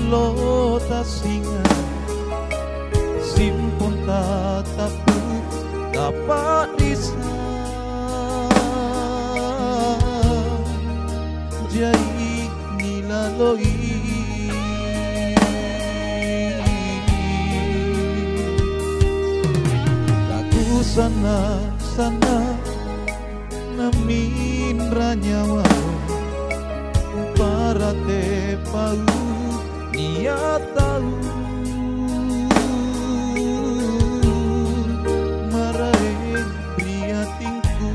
lo ta singa simpon tatapu dapat bisa jai nilaloi aku sana namin ranyawa para te pau niat tahu marae pria tingku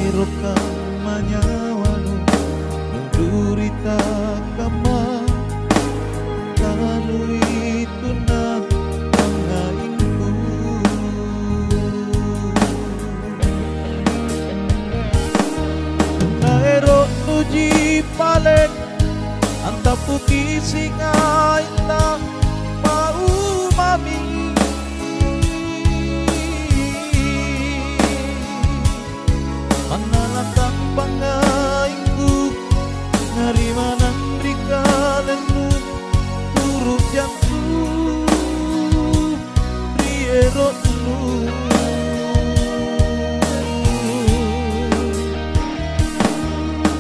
eroka manyawanu nundurita kama kalu itu na pangainku naero uji palek antapu kisingai na mau mami manalakang pangainku ngari manang rikalenmu turut jantu rierotmu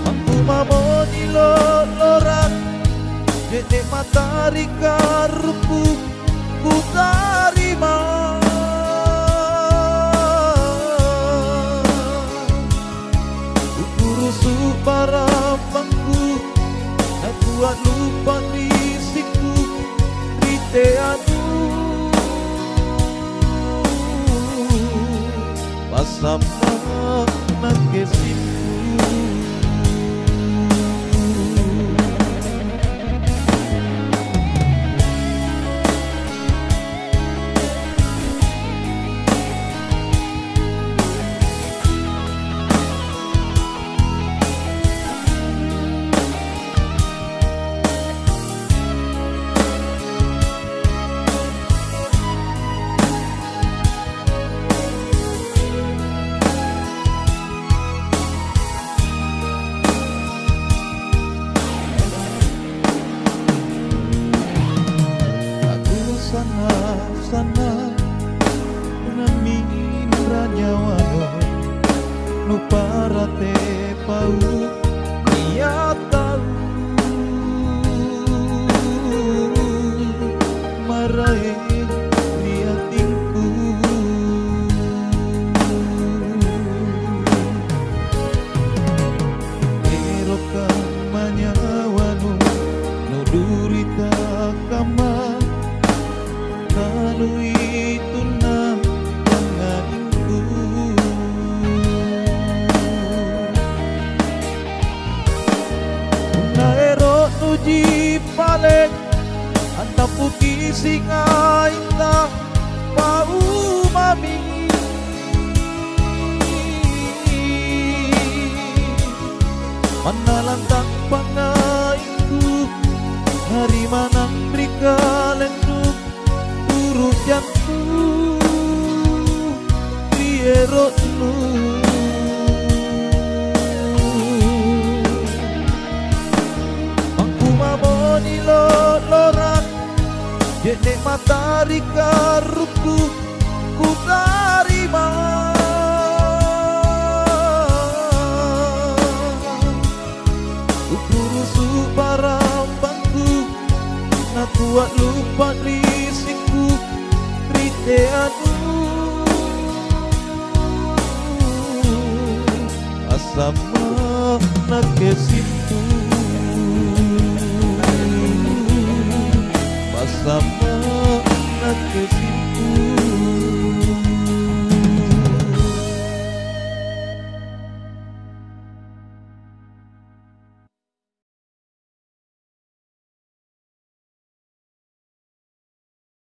aku mamoni lorak dede matahari karpu ku tarima ku rusu parapangku nak buat lupa risiku riteanu pasapa nangkesiku sana namin ranyawano no para te pau niat tahu marae niatinku eroka manyawano no durita kama kalau itu na pangainku naero uji palek antapu kisingai na mau mami manalantang pangainku hari manang rikalendu turut jantu rierotmu aku mamoni lorak dede matahari karupku ku tarima ku rusu parambangku nak buat lupa risiku riteanu asama nakesitu asama nakesitu